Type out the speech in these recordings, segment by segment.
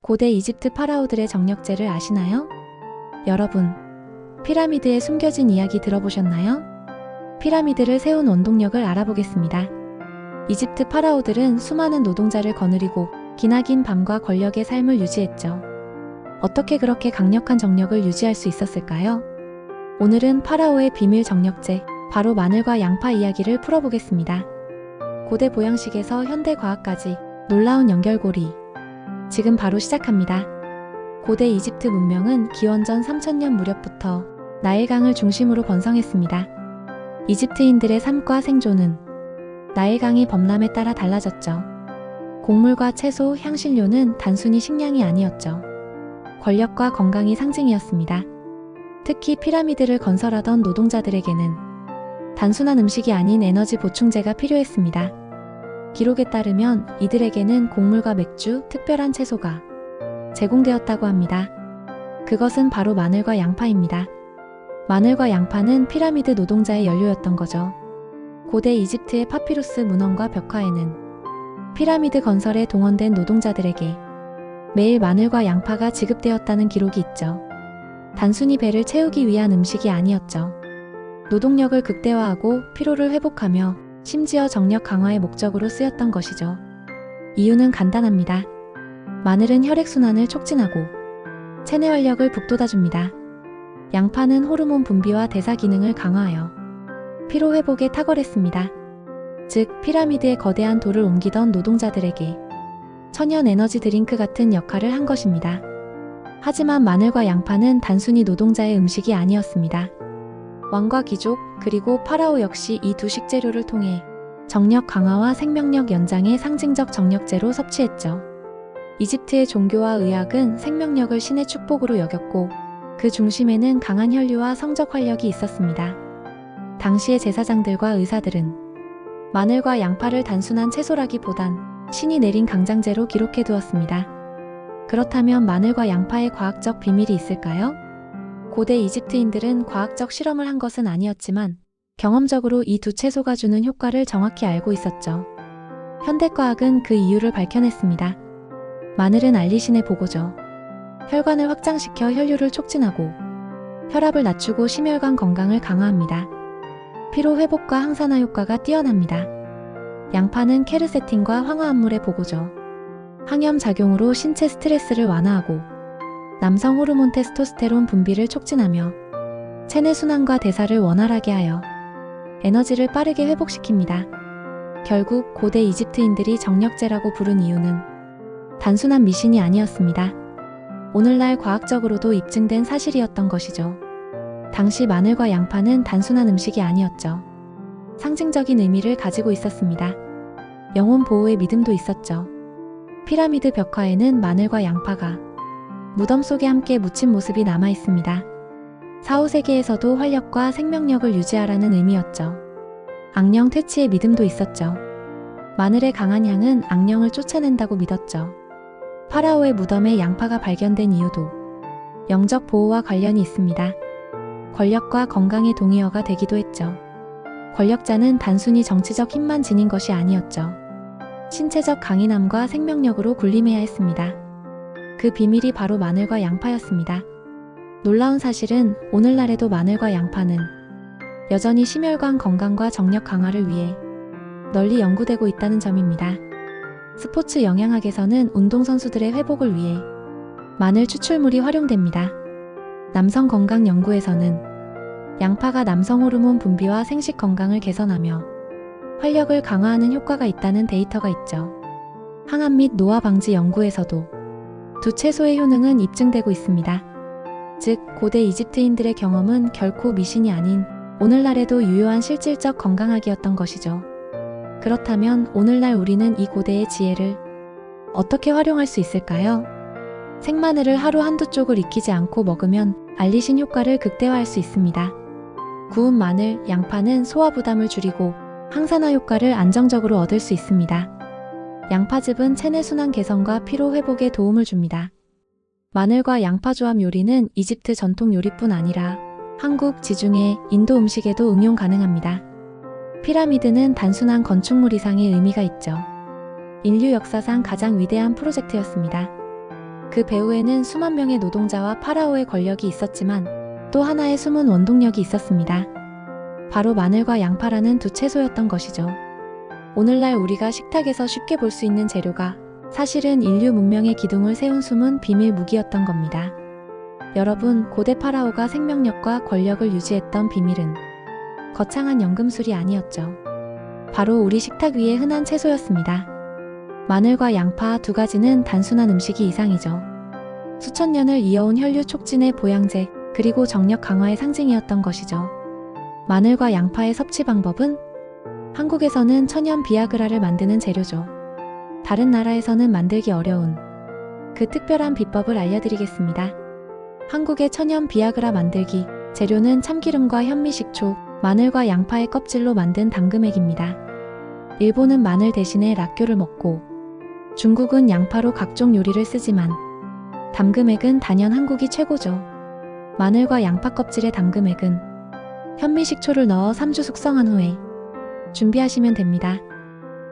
고대 이집트 파라오들의 정력제를 아시나요? 여러분, 피라미드에 숨겨진 이야기 들어보셨나요? 피라미드를 세운 원동력을 알아보겠습니다. 이집트 파라오들은 수많은 노동자를 거느리고 기나긴 밤과 권력의 삶을 유지했죠. 어떻게 그렇게 강력한 정력을 유지할 수 있었을까요? 오늘은 파라오의 비밀 정력제, 바로 마늘과 양파 이야기를 풀어보겠습니다. 고대 보양식에서 현대 과학까지 놀라운 연결고리. 지금 바로 시작합니다. 고대 이집트 문명은 기원전 3000년 무렵부터 나일강을 중심으로 번성했습니다. 이집트인들의 삶과 생존은 나일강의 범람에 따라 달라졌죠. 곡물과 채소, 향신료는 단순히 식량이 아니었죠. 권력과 건강이 상징이었습니다. 특히 피라미드를 건설하던 노동자들에게는 단순한 음식이 아닌 에너지 보충제가 필요했습니다. 기록에 따르면 이들에게는 곡물과 맥주, 특별한 채소가 제공되었다고 합니다. 그것은 바로 마늘과 양파입니다. 마늘과 양파는 피라미드 노동자의 연료였던 거죠. 고대 이집트의 파피루스 문헌과 벽화에는 피라미드 건설에 동원된 노동자들에게 매일 마늘과 양파가 지급되었다는 기록이 있죠. 단순히 배를 채우기 위한 음식이 아니었죠. 노동력을 극대화하고 피로를 회복하며 심지어 정력 강화의 목적으로 쓰였던 것이죠. 이유는 간단합니다. 마늘은 혈액순환을 촉진하고 체내 활력을 북돋아줍니다. 양파는 호르몬 분비와 대사 기능을 강화하여 피로 회복에 탁월했습니다. 즉, 피라미드의 거대한 돌을 옮기던 노동자들에게 천연 에너지 드링크 같은 역할을 한 것입니다. 하지만 마늘과 양파는 단순히 노동자의 음식이 아니었습니다. 왕과 귀족, 그리고 파라오 역시 이 두 식재료를 통해 정력 강화와 생명력 연장의 상징적 정력제로 섭취했죠. 이집트의 종교와 의학은 생명력을 신의 축복으로 여겼고 그 중심에는 강한 혈류와 성적 활력이 있었습니다. 당시의 제사장들과 의사들은 마늘과 양파를 단순한 채소라기보단 신이 내린 강장제로 기록해 두었습니다. 그렇다면 마늘과 양파의 과학적 비밀이 있을까요? 고대 이집트인들은 과학적 실험을 한 것은 아니었지만 경험적으로 이 두 채소가 주는 효과를 정확히 알고 있었죠. 현대과학은 그 이유를 밝혀냈습니다. 마늘은 알리신의 보고죠. 혈관을 확장시켜 혈류를 촉진하고 혈압을 낮추고 심혈관 건강을 강화합니다. 피로 회복과 항산화 효과가 뛰어납니다. 양파는 케르세틴과 황화합물의 보고죠. 항염 작용으로 신체 스트레스를 완화하고 남성 호르몬 테스토스테론 분비를 촉진하며 체내 순환과 대사를 원활하게 하여 에너지를 빠르게 회복시킵니다. 결국 고대 이집트인들이 정력제라고 부른 이유는 단순한 미신이 아니었습니다. 오늘날 과학적으로도 입증된 사실이었던 것이죠. 당시 마늘과 양파는 단순한 음식이 아니었죠. 상징적인 의미를 가지고 있었습니다. 영혼 보호의 믿음도 있었죠. 피라미드 벽화에는 마늘과 양파가 무덤 속에 함께 묻힌 모습이 남아 있습니다. 4, 5세기에서도 활력과 생명력을 유지하라는 의미였죠. 악령 퇴치의 믿음도 있었죠. 마늘의 강한 향은 악령을 쫓아낸다고 믿었죠. 파라오의 무덤에 양파가 발견된 이유도 영적 보호와 관련이 있습니다. 권력과 건강의 동의어가 되기도 했죠. 권력자는 단순히 정치적 힘만 지닌 것이 아니었죠. 신체적 강인함과 생명력으로 군림해야 했습니다. 그 비밀이 바로 마늘과 양파였습니다. 놀라운 사실은 오늘날에도 마늘과 양파는 여전히 심혈관 건강과 정력 강화를 위해 널리 연구되고 있다는 점입니다. 스포츠 영양학에서는 운동선수들의 회복을 위해 마늘 추출물이 활용됩니다. 남성 건강 연구에서는 양파가 남성 호르몬 분비와 생식 건강을 개선하며 활력을 강화하는 효과가 있다는 데이터가 있죠. 항암 및 노화 방지 연구에서도 두 채소의 효능은 입증되고 있습니다. 즉, 고대 이집트인들의 경험은 결코 미신이 아닌 오늘날에도 유효한 실질적 건강학이었던 것이죠. 그렇다면 오늘날 우리는 이 고대의 지혜를 어떻게 활용할 수 있을까요? 생마늘을 하루 한두 쪽을 익히지 않고 먹으면 알리신 효과를 극대화할 수 있습니다. 구운 마늘, 양파는 소화 부담을 줄이고 항산화 효과를 안정적으로 얻을 수 있습니다. 양파즙은 체내 순환 개선과 피로 회복에 도움을 줍니다. 마늘과 양파 조합 요리는 이집트 전통 요리뿐 아니라 한국, 지중해, 인도 음식에도 응용 가능합니다. 피라미드는 단순한 건축물 이상의 의미가 있죠. 인류 역사상 가장 위대한 프로젝트였습니다. 그 배후에는 수만 명의 노동자와 파라오의 권력이 있었지만 또 하나의 숨은 원동력이 있었습니다. 바로 마늘과 양파라는 두 채소였던 것이죠. 오늘날 우리가 식탁에서 쉽게 볼 수 있는 재료가 사실은 인류 문명의 기둥을 세운 숨은 비밀 무기였던 겁니다. 여러분, 고대 파라오가 생명력과 권력을 유지했던 비밀은 거창한 연금술이 아니었죠. 바로 우리 식탁 위의 흔한 채소였습니다. 마늘과 양파 두 가지는 단순한 음식이 이상이죠. 수천 년을 이어온 혈류 촉진의 보양제, 그리고 정력 강화의 상징이었던 것이죠. 마늘과 양파의 섭취 방법은 한국에서는 천연 비아그라를 만드는 재료죠. 다른 나라에서는 만들기 어려운 그 특별한 비법을 알려드리겠습니다. 한국의 천연 비아그라 만들기 재료는 참기름과 현미식초, 마늘과 양파의 껍질로 만든 당금액입니다. 일본은 마늘 대신에 락교를 먹고 중국은 양파로 각종 요리를 쓰지만 담금액은 단연 한국이 최고죠. 마늘과 양파 껍질에 담금액은 현미식초를 넣어 3주 숙성한 후에 준비하시면 됩니다.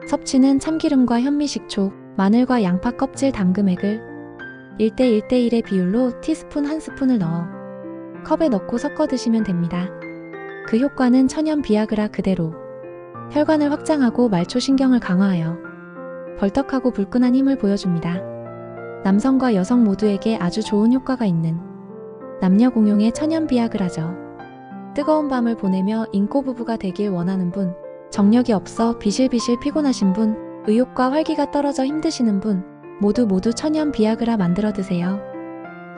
섭취는 참기름과 현미식초, 마늘과 양파 껍질 담금액을 1대1대1의 비율로 티스푼 1스푼을 넣어 컵에 넣고 섞어 드시면 됩니다. 그 효과는 천연 비아그라 그대로 혈관을 확장하고 말초신경을 강화하여 벌떡하고 불끈한 힘을 보여줍니다. 남성과 여성 모두에게 아주 좋은 효과가 있는 남녀 공용의 천연 비아그라죠. 뜨거운 밤을 보내며 인꼬 부부가 되길 원하는 분, 정력이 없어 비실비실 피곤하신 분, 의욕과 활기가 떨어져 힘드시는 분, 모두 천연 비아그라 만들어 드세요.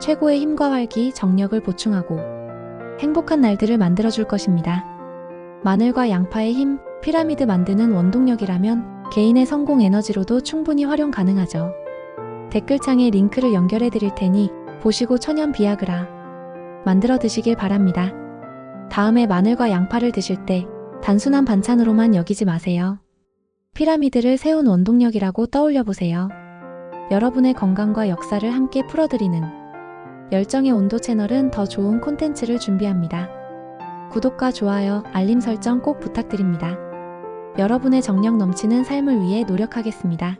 최고의 힘과 활기, 정력을 보충하고 행복한 날들을 만들어 줄 것입니다. 마늘과 양파의 힘, 피라미드 만드는 원동력이라면 개인의 성공 에너지로도 충분히 활용 가능하죠. 댓글창에 링크를 연결해 드릴 테니 보시고 천연 비아그라 만들어 드시길 바랍니다. 다음에 마늘과 양파를 드실 때 단순한 반찬으로만 여기지 마세요. 피라미드를 세운 원동력이라고 떠올려 보세요. 여러분의 건강과 역사를 함께 풀어드리는 열정의 온도 채널은 더 좋은 콘텐츠를 준비합니다. 구독과 좋아요, 알림 설정 꼭 부탁드립니다. 여러분의 정력 넘치는 삶을 위해 노력하겠습니다.